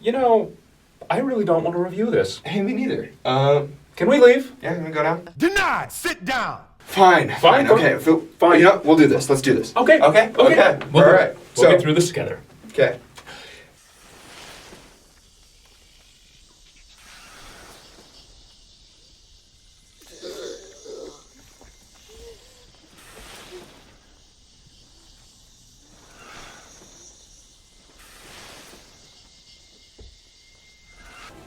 You know, I really don't want to review this. Hey, me neither. Can we leave? Yeah, can we go down? Denied! Sit down! Fine. Okay, Fine. You know what? We'll do this. Let's do this. Okay. Okay? Okay. We'll All right. We'll get through this together. Okay.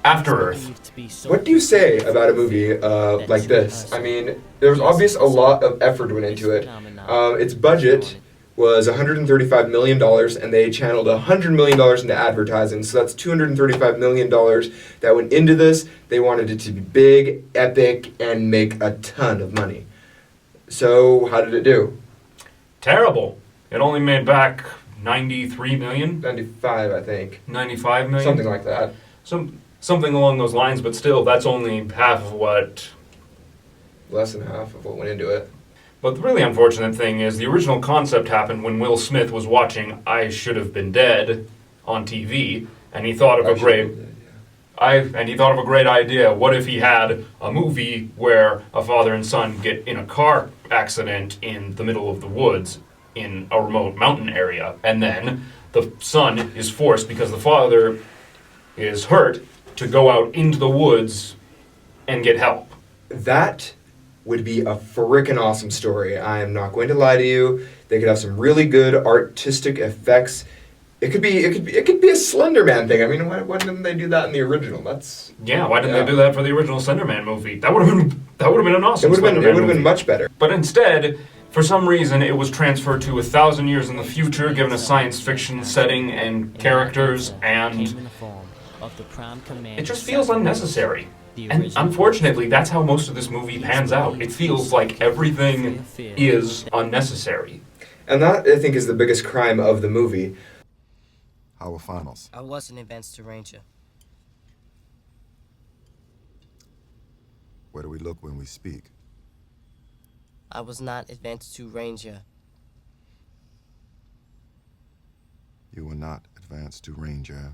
After Earth. What do you say about a movie like this? I mean, there was obviously a lot of effort went into it. Its budget was $135 million, and they channeled $100 million into advertising, so that's $235 million that went into this. They wanted it to be big, epic, and make a ton of money. So, how did it do? Terrible. It only made back 93 million? 95, I think. 95 million? Something like that. Something along those lines, but still, that's only half of what... Less than half of what went into it. But the really unfortunate thing is the original concept happened when Will Smith was watching I Should Have Been Dead on TV, and he thought of a great... he thought of a great idea. What if he had a movie where a father and son get in a car accident in the middle of the woods in a remote mountain area, and then the son is forced, because the father is hurt, to go out into the woods and get help. That would be a frickin' awesome story. I am not going to lie to you. They could have some really good artistic effects. It could be a Slender Man thing. I mean, why didn't they do that in the original? Why didn't they do that for the original Slender Man movie? That would have been an awesome. It would have been much better. But instead, for some reason, it was transferred to 1,000 years in the future, given a science fiction setting and characters, and it just feels unnecessary. And unfortunately, that's how most of this movie pans out. It feels like everything is unnecessary. And that, I think, is the biggest crime of the movie. Our finals. I wasn't advanced to Ranger. Where do we look when we speak? I was not advanced to Ranger. You were not advanced to Ranger.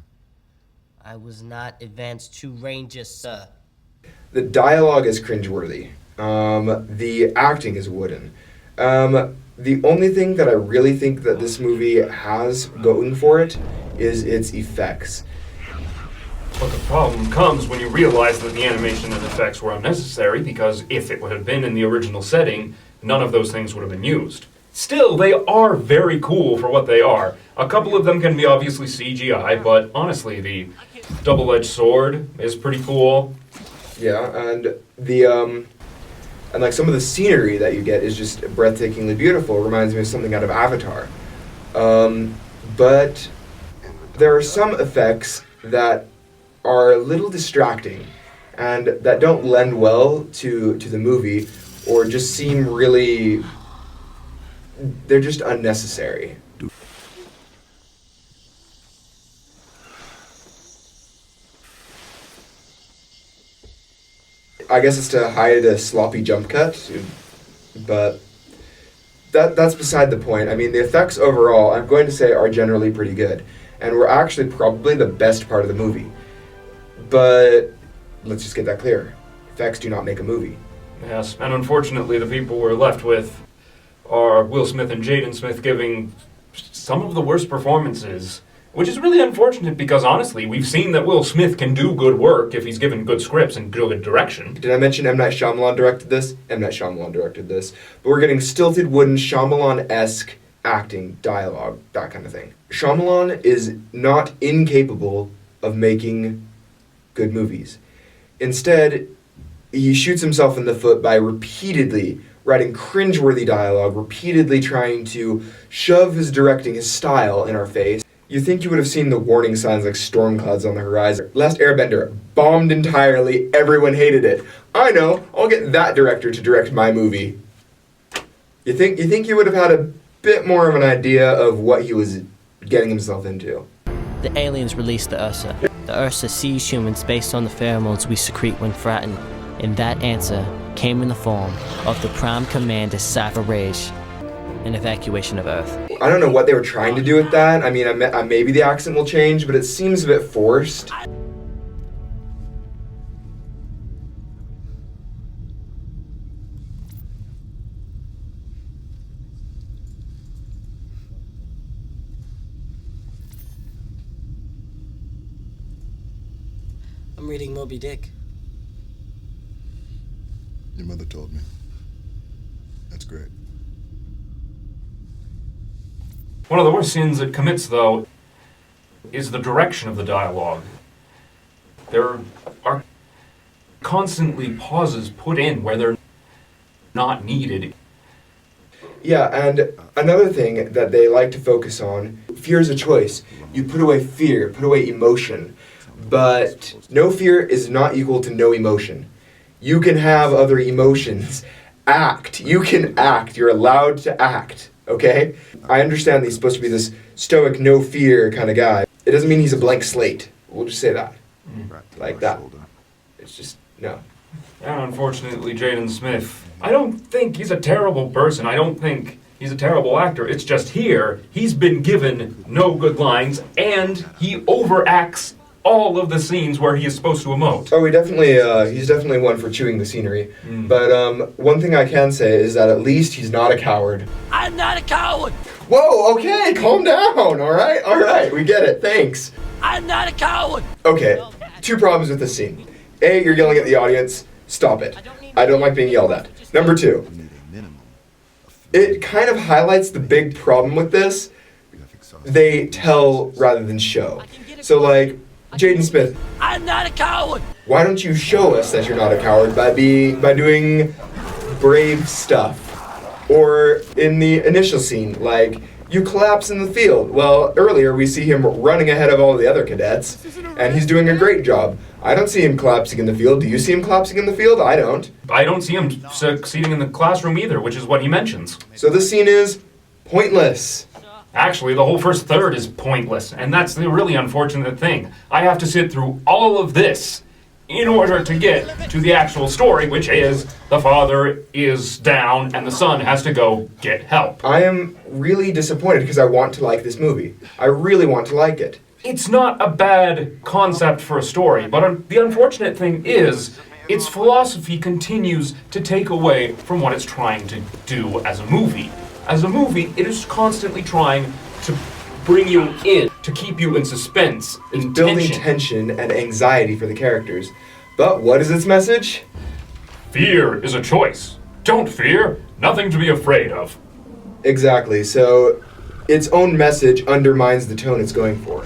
I was not advanced to Ranger, sir. The dialogue is cringeworthy. The acting is wooden. The only thing that I really think that this movie has going for it is its effects. But the problem comes when you realize that the animation and effects were unnecessary, because if it would have been in the original setting, none of those things would have been used. Still, they are very cool for what they are. A couple of them can be obviously CGI, but honestly, the double-edged sword is pretty cool. Yeah, and and like some of the scenery that you get is just breathtakingly beautiful. It reminds me of something out of Avatar. But there are some effects that are a little distracting and that don't lend well to the movie, or just seem really... they're just unnecessary. I guess it's to hide a sloppy jump cut, but that's beside the point. I mean, the effects overall, I'm going to say, are generally pretty good, and were actually probably the best part of the movie. But let's just get that clear. Effects do not make a movie. Yes, and unfortunately the people we're left with are Will Smith and Jaden Smith giving some of the worst performances, which is really unfortunate because, honestly, we've seen that Will Smith can do good work if he's given good scripts and good direction. Did I mention M. Night Shyamalan directed this? M. Night Shyamalan directed this. But we're getting stilted, wooden, Shyamalan-esque acting, dialogue, that kind of thing. Shyamalan is not incapable of making good movies. Instead, he shoots himself in the foot by repeatedly writing cringeworthy dialogue, repeatedly trying to shove his directing, his style, in our face. You think you would have seen the warning signs like storm clouds on the horizon. Last Airbender bombed entirely, everyone hated it. I know, I'll get that director to direct my movie. You think you would have had a bit more of an idea of what he was getting himself into. The aliens released the Ursa. The Ursa sees humans based on the pheromones we secrete when frightened. And that answer came in the form of the Prime Commander Cypher Rage. an evacuation of Earth. I don't know what they were trying to do with that. I mean, maybe the accent will change, but it seems a bit forced. I'm reading Moby Dick. Your mother told me. That's great. One of the worst sins it commits, though, is the direction of the dialogue. There are constantly pauses put in where they're not needed. Yeah, and another thing that they like to focus on, fear is a choice. You put away fear, put away emotion. But no fear is not equal to no emotion. You can have other emotions. Act. You can act. You're allowed to act. Okay? I understand that he's supposed to be this stoic, no fear kind of guy. It doesn't mean he's a blank slate. We'll just say that. Like that. It's just, no. And unfortunately, Jaden Smith, I don't think he's a terrible person. I don't think he's a terrible actor. It's just here, he's been given no good lines, and he overacts all of the scenes where he is supposed to emote. Oh, he's definitely one for chewing the scenery. But one thing I can say is that at least he's not a coward. I'm not a coward! Whoa, okay, calm down, alright, we get it, thanks. I'm not a coward! Okay, two problems with this scene. A, you're yelling at the audience, stop it. I don't like being yelled at. Number two, it kind of highlights the big problem with this. They tell rather than show. So like, Jaden Smith, I'm not a coward! why don't you show us that you're not a coward by doing brave stuff? Or in the initial scene, like, you collapse in the field. Well, earlier we see him running ahead of all the other cadets, and he's doing a great job. I don't see him collapsing in the field. Do you see him collapsing in the field? I don't. I don't see him succeeding in the classroom either, which is what he mentions. So this scene is pointless. Actually, the whole first third is pointless, and that's the really unfortunate thing. I have to sit through all of this in order to get to the actual story, which is the father is down and the son has to go get help. I am really disappointed because I want to like this movie. I really want to like it. It's not a bad concept for a story, but the unfortunate thing is its philosophy continues to take away from what it's trying to do as a movie. As a movie, it is constantly trying to bring you in, to keep you in suspense, in Building tension. tension and anxiety for the characters. But what is its message? Fear is a choice. Don't fear. Nothing to be afraid of. Exactly. So its own message undermines the tone it's going for,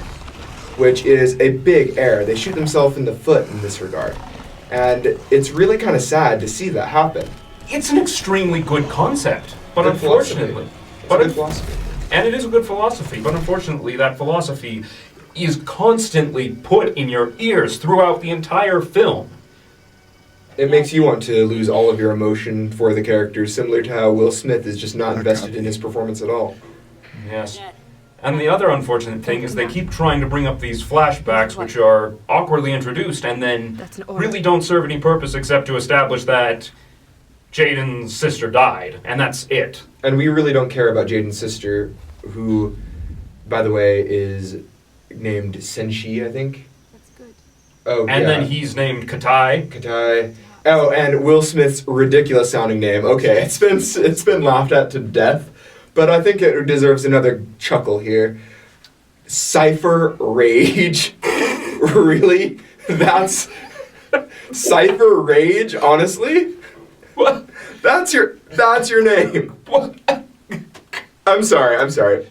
which is a big error. They shoot themselves in the foot in this regard. And it's really kind of sad to see that happen. It's an extremely good concept, but Good unfortunately... It's a good philosophy. And it is a good philosophy, but unfortunately that philosophy is constantly put in your ears throughout the entire film. It makes you want to lose all of your emotion for the characters, similar to how Will Smith is just not invested in his performance at all. Yes. And the other unfortunate thing is they keep trying to bring up these flashbacks, which are awkwardly introduced and then really don't serve any purpose except to establish that Jaden's sister died, and that's it. And we really don't care about Jaden's sister, who, by the way, is named Senshi, I think. That's good. Oh, And yeah. then he's named Katai. Katai. Oh, and Will Smith's ridiculous sounding name. Okay, it's been laughed at to death, but I think it deserves another chuckle here. Cypher Rage. Really? That's Cypher Rage, honestly? What? That's your name. What? I'm sorry.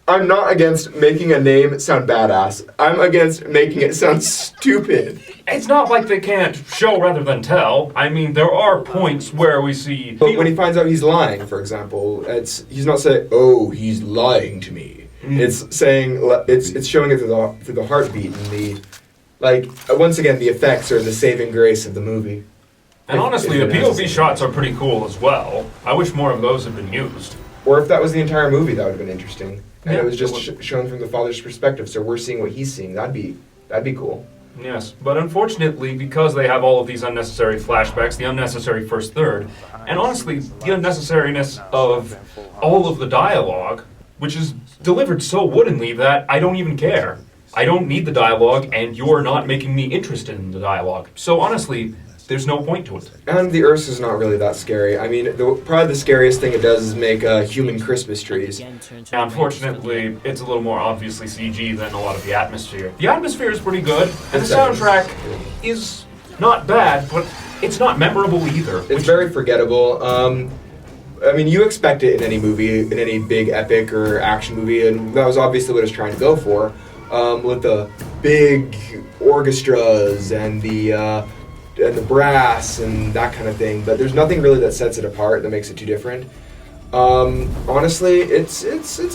I'm not against making a name sound badass. I'm against making it sound stupid. It's not like they can't show rather than tell. I mean, there are points where we see... But when he finds out he's lying, for example, he's not saying, "Oh, he's lying to me." It's saying it's showing it through the heartbeat and once again the effects are the saving grace of the movie. And honestly, if the it has POV to. shots are pretty cool as well. I wish more of those had been used. Or if that was the entire movie, that would have been interesting. And Yeah, it was just it shown from the father's perspective, so we're seeing what he's seeing. That'd be cool. Yes, but unfortunately, because they have all of these unnecessary flashbacks, the unnecessary first third, and honestly, the unnecessariness of all of the dialogue, which is delivered so woodenly that I don't even care. I don't need the dialogue, and you're not making me interested in the dialogue. So honestly, there's no point to it. And the Ursa's not really that scary. I mean, probably the scariest thing it does is make human Christmas trees. Now, unfortunately, it's a little more obviously CG than a lot of the atmosphere. The atmosphere is pretty good, and the soundtrack is not bad, but it's not memorable either. It's very forgettable. I mean, you expect it in any movie, in any big epic or action movie, and that was obviously what it's trying to go for, with the big orchestras and the brass and that kind of thing. But there's nothing really that sets it apart that makes it too different. Honestly, it's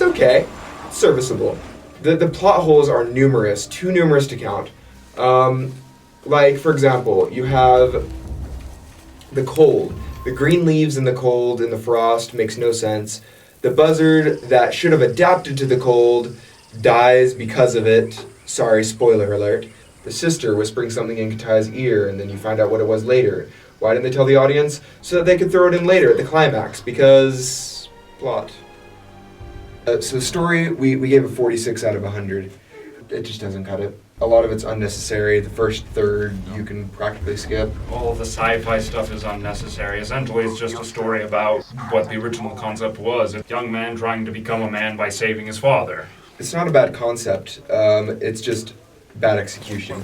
okay. It's serviceable. The plot holes are numerous, too numerous to count. Like, for example, you have the cold. The green leaves in the cold, in the frost, makes no sense. The buzzard that should have adapted to the cold dies because of it. Sorry, spoiler alert. The sister whispering something in Katai's ear, and then you find out what it was later. Why didn't they tell the audience? So that they could throw it in later at the climax, because plot. So story, we gave it 46 out of 100. It just doesn't cut it. A lot of it's unnecessary. The first third you can practically skip. All of the sci-fi stuff is unnecessary. Essentially, it's just a story about what the original concept was. A young man trying to become a man by saving his father. It's not a bad concept. It's just bad execution.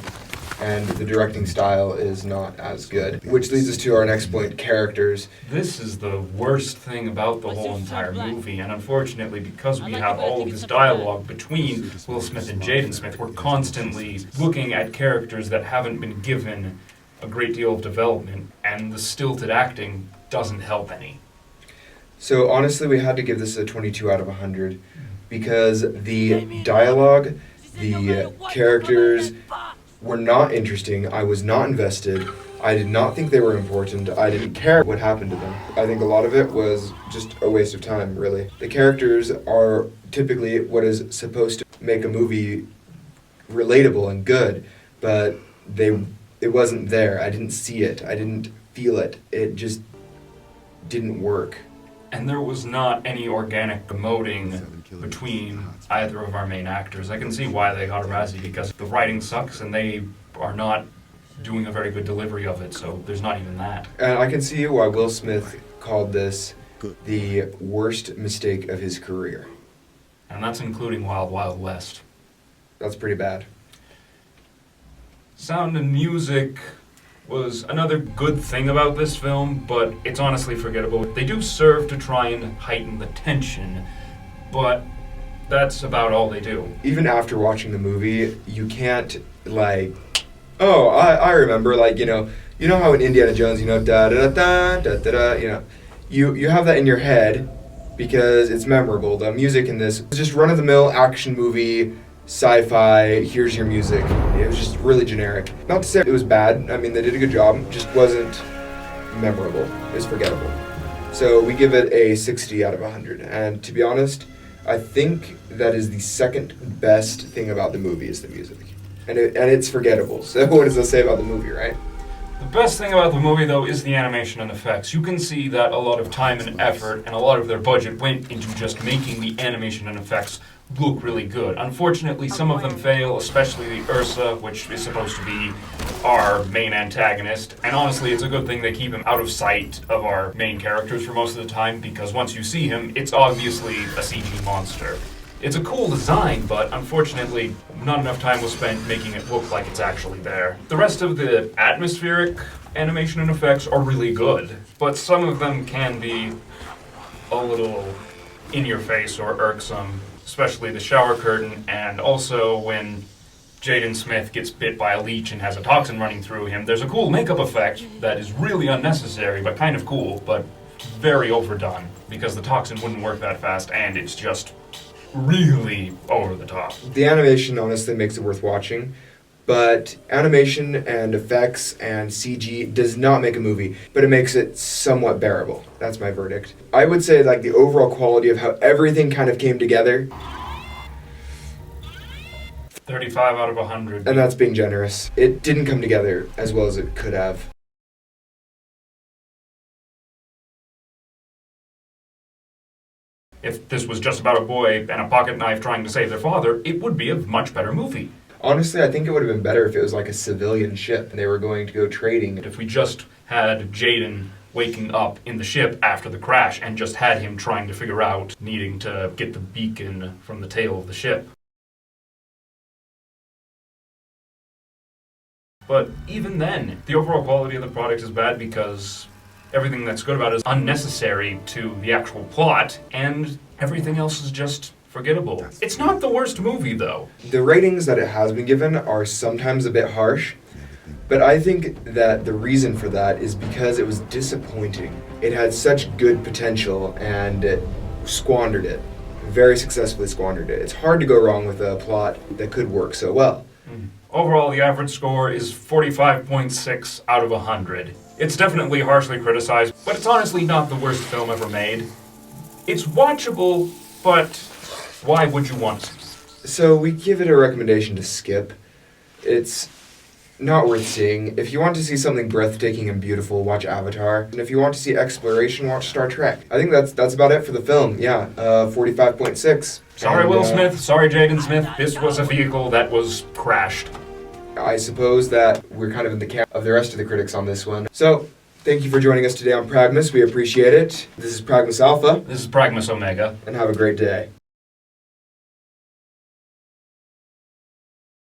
And the directing style is not as good. Which leads us to our next point, characters. This is the worst thing about the whole entire movie, and unfortunately, because we have all of this dialogue between Will Smith and Jaden Smith, we're constantly looking at characters that haven't been given a great deal of development, and the stilted acting doesn't help any. So honestly, we had to give this a 22 out of 100 because the dialogue, the characters were not interesting. I was not invested. I did not think they were important. I didn't care what happened to them. I think a lot of it was just a waste of time, really. The characters are typically what is supposed to make a movie relatable and good, but it wasn't there. I didn't see it. I didn't feel it. It just didn't work. And there was not any organic emoting between either of our main actors. I can see why they got a Razzie, because the writing sucks and they are not doing a very good delivery of it, so there's not even that. And I can see why Will Smith called this the worst mistake of his career. And that's including Wild Wild West. That's pretty bad. Sound and music was another good thing about this film, but it's honestly forgettable. They do serve to try and heighten the tension, but that's about all they do. Even after watching the movie, you can't, like, oh, I remember, like, you know how in Indiana Jones, da-da-da-da, you have that in your head because it's memorable. The music in this is just run-of-the-mill action movie, sci-fi, here's your music. It was just really generic. Not to say it was bad. I mean, they did a good job. It just wasn't memorable. It was forgettable. So we give it a 60 out of 100. And to be honest, I think that is the second best thing about the movie is the music. And it's forgettable. So what does that say about the movie, right? The best thing about the movie, though, is the animation and effects. You can see that a lot of time and effort and a lot of their budget went into just making the animation and effects look really good. Unfortunately, some of them fail, especially the Ursa, which is supposed to be our main antagonist. And honestly, it's a good thing they keep him out of sight of our main characters for most of the time, because once you see him, it's obviously a CG monster. It's a cool design, but unfortunately, not enough time was spent making it look like it's actually there. The rest of the atmospheric animation and effects are really good, but some of them can be a little in your face or irksome, especially the shower curtain, and also when Jaden Smith gets bit by a leech and has a toxin running through him. There's a cool makeup effect that is really unnecessary, but kind of cool, but very overdone, because the toxin wouldn't work that fast, and it's just really over the top. The animation honestly makes it worth watching, but animation and effects and CG does not make a movie, but it makes it somewhat bearable. That's my verdict. I would say like the overall quality of how everything kind of came together, 35 out of 100. And that's being generous. It didn't come together as well as it could have. If this was just about a boy and a pocket knife trying to save their father, it would be a much better movie. Honestly, I think it would have been better if it was like a civilian ship and they were going to go trading. If we just had Jaden waking up in the ship after the crash and just had him trying to figure out needing to get the beacon from the tail of the ship. But even then, the overall quality of the product is bad because everything that's good about it is unnecessary to the actual plot, and everything else is just forgettable. It's not the worst movie, though. The ratings that it has been given are sometimes a bit harsh, but I think that the reason for that is because it was disappointing. It had such good potential and it squandered it. Very successfully squandered it. It's hard to go wrong with a plot that could work so well. Overall, the average score is 45.6 out of 100. It's definitely harshly criticized, but it's honestly not the worst film ever made. It's watchable, but why would you want to? So we give it a recommendation to skip. It's not worth seeing. If you want to see something breathtaking and beautiful, watch Avatar. And if you want to see exploration, watch Star Trek. I think that's about it for the film. Yeah, 45.6. Sorry, Will Smith. Sorry, Jaden Smith. This was a vehicle that was crashed. I suppose that we're kind of in the camp of the rest of the critics on this one. So, thank you for joining us today on Pragmus. We appreciate it. This is Pragmus Alpha. This is Pragmus Omega. And have a great day.